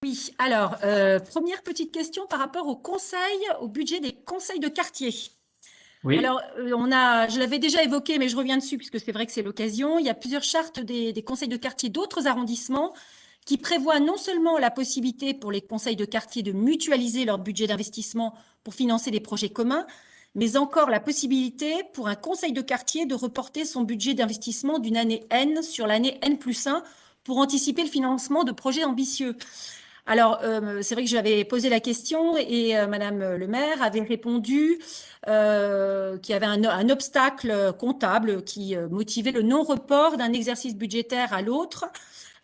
Oui, alors, première petite question par rapport au budget des conseils de quartier. Oui, Alors, je l'avais déjà évoqué, mais je reviens dessus puisque c'est vrai que c'est l'occasion. Il y a plusieurs chartes des conseils de quartier d'autres arrondissements qui prévoient non seulement la possibilité pour les conseils de quartier de mutualiser leur budget d'investissement pour financer des projets communs, mais encore la possibilité pour un conseil de quartier de reporter son budget d'investissement d'une année N sur l'année N+1 pour anticiper le financement de projets ambitieux. Alors, c'est vrai que j'avais posé la question et Madame le maire avait répondu qu'il y avait un obstacle comptable qui motivait le non-report d'un exercice budgétaire à l'autre,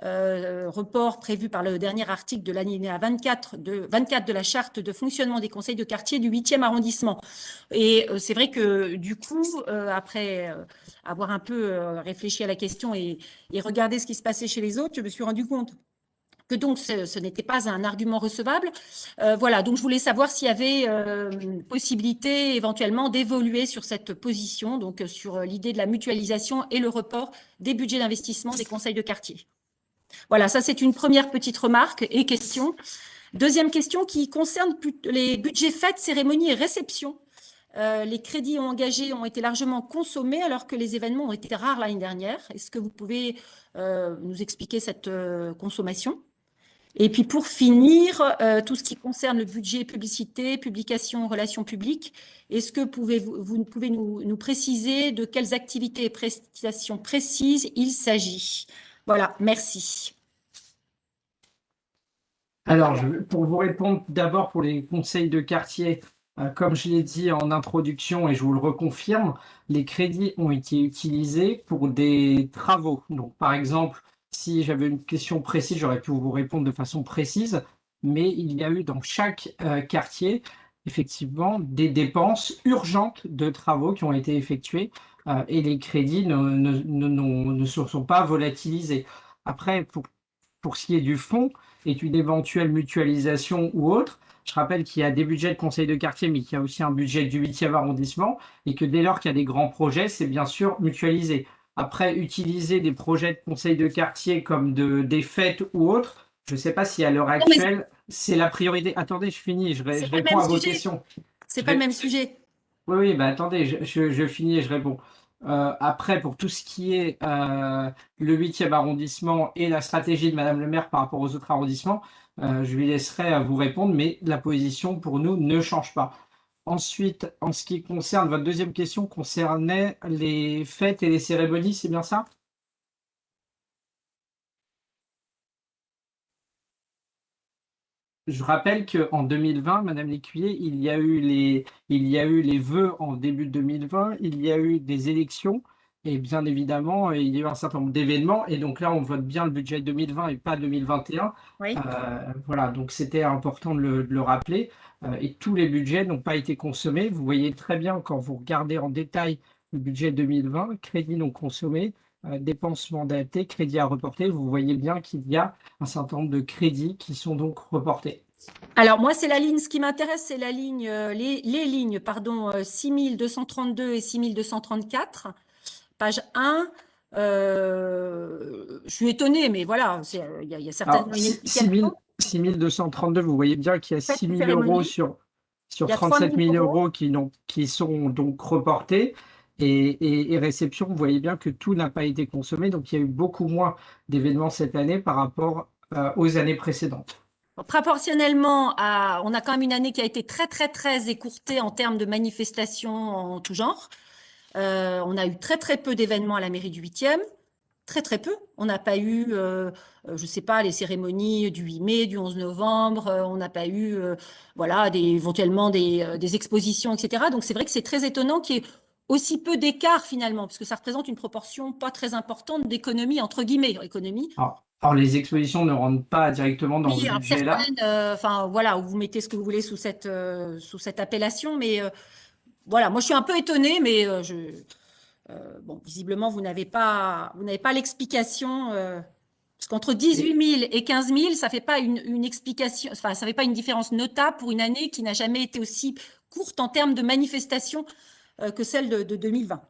report prévu par le dernier article de l'alinéa 24 de la charte de fonctionnement des conseils de quartier du 8e arrondissement. Et c'est vrai que du coup, après avoir un peu réfléchi à la question et regardé ce qui se passait chez les autres, je me suis rendu compte que donc ce n'était pas un argument recevable. Voilà, donc je voulais savoir s'il y avait possibilité éventuellement d'évoluer sur cette position, donc sur l'idée de la mutualisation et le report des budgets d'investissement des conseils de quartier. Voilà, ça c'est une première petite remarque et question. Deuxième question qui concerne les budgets fêtes, cérémonies et réceptions. Les crédits engagés ont été largement consommés alors que les événements ont été rares l'année dernière. Est-ce que vous pouvez nous expliquer cette consommation? Et puis pour finir, tout ce qui concerne le budget publicité, publication, relations publiques, est-ce que vous pouvez nous préciser de quelles activités et prestations précises il s'agit? Voilà, merci. alors pour vous répondre d'abord pour les conseils de quartier, comme je l'ai dit en introduction et je vous le reconfirme, les crédits ont été utilisés pour des travaux. Donc par exemple, si j'avais une question précise, j'aurais pu vous répondre de façon précise, mais il y a eu dans chaque quartier effectivement des dépenses urgentes de travaux qui ont été effectuées et les crédits ne se sont pas volatilisés. Après, pour ce qui est du fonds et d'une éventuelle mutualisation ou autre, je rappelle qu'il y a des budgets de conseil de quartier, mais qu'il y a aussi un budget du 8e arrondissement et que dès lors qu'il y a des grands projets, c'est bien sûr mutualisé. Après, utiliser des projets de conseil de quartier comme des fêtes ou autres, je ne sais pas si à l'heure Non, mais actuelle, c'est la priorité. Attendez, je finis, c'est je pas le réponds même à vos sujet. questions. C'est Je pas le ré- même sujet. oui, oui, bah attendez, je finis et je réponds. Après, pour tout ce qui est le 8e arrondissement et la stratégie de Madame le maire par rapport aux autres arrondissements, je lui laisserai vous répondre, mais la position pour nous ne change pas. Ensuite, en ce qui concerne votre deuxième question, concernait les fêtes et les cérémonies, c'est bien ça? Je rappelle qu'en 2020, Madame Lécuyer, il y a eu les vœux en début de 2020, il y a eu des élections, et bien évidemment, il y a eu un certain nombre d'événements, et donc là, on vote bien le budget 2020 et pas 2021. Oui. Voilà, donc c'était important de le rappeler, et tous les budgets n'ont pas été consommés. Vous voyez très bien quand vous regardez en détail le budget 2020, crédits non consommés, dépenses mandatées, crédits à reporter, vous voyez bien qu'il y a un certain nombre de crédits qui sont donc reportés. Alors moi, c'est la ligne, ce qui m'intéresse, c'est la ligne, les lignes, pardon, 6232 et 6234, page 1. Je suis étonnée, mais voilà, il y a Alors, certainement une explication. 6232, vous voyez bien qu'il y a Fête 6 et 000 euros cérémonie, sur il y a 3 37 000 000 euros. euros qui sont donc reportés. Et réception, vous voyez bien que tout n'a pas été consommé. Donc, il y a eu beaucoup moins d'événements cette année par rapport aux années précédentes. Proportionnellement on a quand même une année qui a été très, très, très écourtée en termes de manifestations en tout genre. On a eu très, très peu d'événements à la mairie du 8e. Très, très peu. On n'a pas eu, je ne sais pas, les cérémonies du 8 mai, du 11 novembre. On n'a pas eu, voilà, éventuellement des expositions, etc. Donc, c'est vrai que c'est très étonnant qu'il y ait aussi peu d'écart finalement, parce que ça représente une proportion pas très importante d'économie, entre guillemets, économie. Alors, les expositions ne rentrent pas directement dans ce Oui, alors budget-là. certaines, enfin voilà, vous mettez ce que vous voulez sous cette appellation, mais voilà, moi je suis un peu étonnée, mais bon, visiblement vous n'avez pas l'explication, parce qu'entre 18 Et 000 et 15 000, ça fait pas une explication, enfin ça fait pas une différence notable pour une année qui n'a jamais été aussi courte en termes de manifestations que celle de 2020.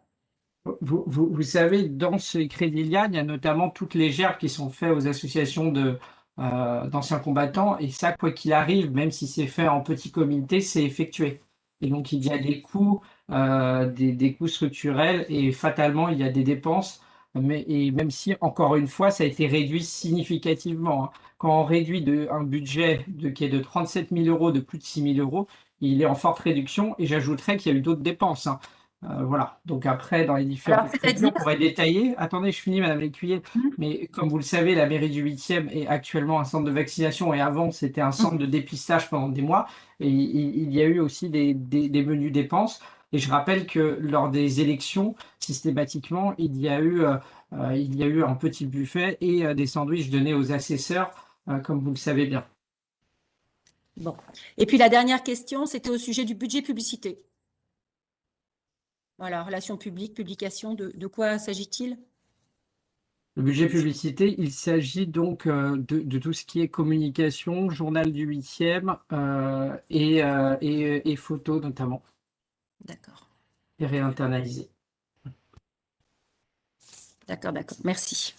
vous savez, dans ces crédits-là, il y a notamment toutes les gerbes qui sont faites aux associations d'anciens combattants. Et ça, quoi qu'il arrive, même si c'est fait en petit comité, c'est effectué. Et donc, il y a des coûts structurels et fatalement, il y a des dépenses. Et même si, encore une fois, ça a été réduit significativement, hein. Quand on réduit un budget qui est de 37 000 euros, de plus de 6 000 euros, il est en forte réduction. Et j'ajouterais qu'il y a eu d'autres dépenses, hein. Voilà. Donc après, dans les Alors, différents crédits, c'est-à-dire, on pourrait détailler. Attendez, je finis, Madame Lécuyer. Mhm. Mais comme vous le savez, la mairie du 8e est actuellement un centre de vaccination et avant, c'était un centre de dépistage pendant des mois. Et il y a eu aussi des menus dépenses. Et je rappelle que lors des élections, systématiquement, il y a eu un petit buffet et des sandwichs donnés aux assesseurs, comme vous le savez bien. bon. Et puis la dernière question, c'était au sujet du budget publicité. Voilà, relations publiques, publication, de quoi s'agit-il? Le budget publicité, il s'agit donc de tout ce qui est communication, journal du 8e et photos notamment, D'accord, et réinternalisé. d'accord, d'accord. Merci.